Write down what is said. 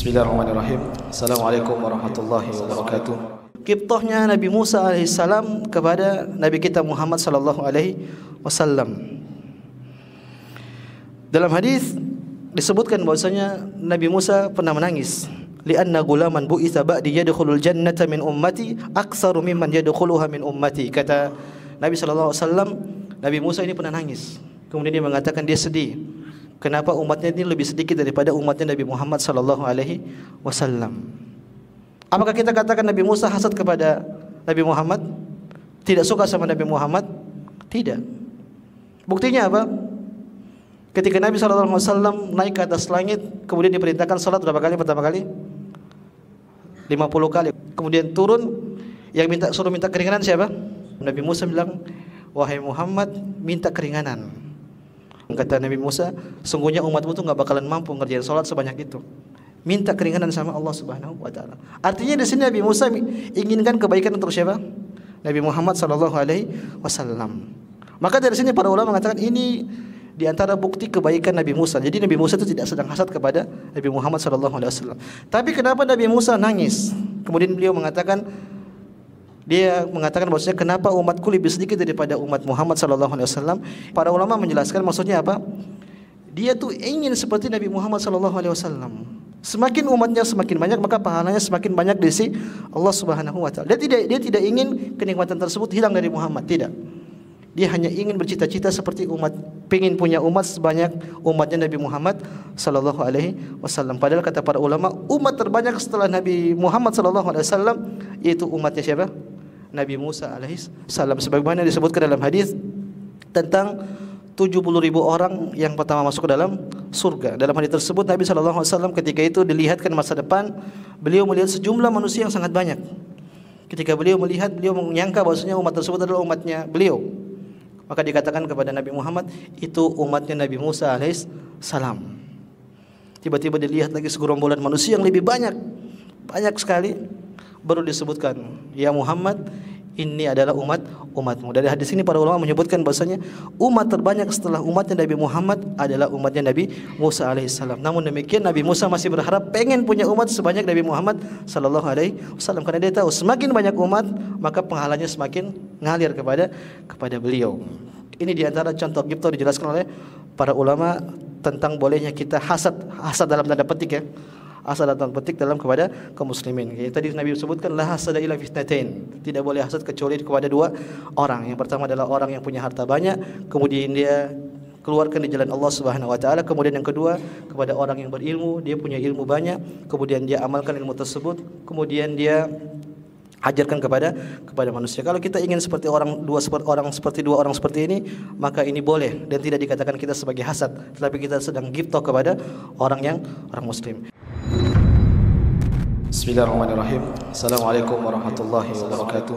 Bismillahirrahmanirrahim. Assalamualaikum warahmatullahi wabarakatuh. Qibtahnya Nabi Musa alaihissalam kepada Nabi kita Muhammad sallallahu alaihi wasallam. Dalam hadis disebutkan bahwasanya Nabi Musa pernah menangis. Li'anna gulaman bu'itsa ba'di yadkhulul jannata min ummati aktsaru mimman yadkhuluha min ummati. Kata Nabi sallallahu alaihi wasallam, Nabi Musa ini pernah nangis. Kemudian dia mengatakan dia sedih. Kenapa umatnya ini lebih sedikit daripada umatnya Nabi Muhammad sallallahu alaihi wasallam? Apakah kita katakan Nabi Musa hasad kepada Nabi Muhammad? Tidak suka sama Nabi Muhammad? Tidak. Buktinya apa? Ketika Nabi sallallahu alaihi wasallam naik ke atas langit, kemudian diperintahkan salat berapa kali pertama kali? 50 kali. Kemudian turun, yang suruh minta keringanan siapa? Nabi Musa bilang, "Wahai Muhammad, minta keringanan." Kata Nabi Musa, sungguhnya umatmu itu enggak bakalan mampu ngerjain salat sebanyak itu. Minta keringanan sama Allah Subhanahu wa taala. Artinya di sini Nabi Musa inginkan kebaikan untuk siapa? Nabi Muhammad sallallahu alaihi wasallam. Maka dari sini para ulama mengatakan ini di antara bukti kebaikan Nabi Musa. Jadi Nabi Musa itu tidak sedang hasad kepada Nabi Muhammad sallallahu alaihi wasallam. Tapi kenapa Nabi Musa nangis? Kemudian beliau mengatakan bahwasanya kenapa umatku lebih sedikit daripada umat Muhammad sallallahu alaihi wasallam? Para ulama menjelaskan maksudnya apa? Dia tuh ingin seperti Nabi Muhammad sallallahu alaihi wasallam. Semakin umatnya semakin banyak, maka pahalanya semakin banyak di sisi Allah Subhanahu wa taala. Dia tidak ingin kenikmatan tersebut hilang dari Muhammad, tidak. Dia hanya ingin bercita-cita seperti ingin punya umat sebanyak umatnya Nabi Muhammad sallallahu alaihi wasallam. Padahal kata para ulama, umat terbanyak setelah Nabi Muhammad sallallahu alaihi wasallam yaitu umatnya siapa? Nabi Musa alaihi salam. Sebagaimana disebutkan dalam hadis tentang 70.000 orang yang pertama masuk ke dalam surga. Dalam hadis tersebut Nabi sallallahu alaihi wasallam ketika itu dilihatkan masa depan, beliau melihat sejumlah manusia yang sangat banyak. Ketika beliau melihat, beliau menyangka bahwasanya umat tersebut adalah umatnya beliau. Maka dikatakan kepada Nabi Muhammad, itu umatnya Nabi Musa alaihi salam. Tiba-tiba dilihat lagi segerombolan manusia yang lebih banyak sekali. Baru disebutkan, ya Muhammad, ini adalah umatmu. Dari hadis ini para ulama menyebutkan bahasanya umat terbanyak setelah umatnya Nabi Muhammad adalah umatnya Nabi Musa alaihissalam. Namun demikian Nabi Musa masih berharap pengen punya umat sebanyak Nabi Muhammad sallallahu alaihi wasallam, karena dia tahu semakin banyak umat maka pahalanya semakin ngalir kepada beliau. Ini diantara contoh ghibtah dijelaskan oleh para ulama tentang bolehnya kita hasad dalam tanda petik ya. Hasad dalam petik dalam kepada kaum muslimin. Tadi Nabi sebutkan la hasada illa fitnatain. Tidak boleh hasad kecuali kepada dua orang. Yang pertama adalah orang yang punya harta banyak, kemudian dia keluarkan di jalan Allah Subhanahu wa taala. Kemudian yang kedua kepada orang yang berilmu, dia punya ilmu banyak, kemudian dia amalkan ilmu tersebut, kemudian dia ajarkan kepada manusia. Kalau kita ingin seperti dua orang seperti ini, maka ini boleh dan tidak dikatakan kita sebagai hasad, tetapi kita sedang ghibtah kepada orang muslim. Bismillahirrahmanirrahim. Assalamualaikum warahmatullahi wabarakatuh.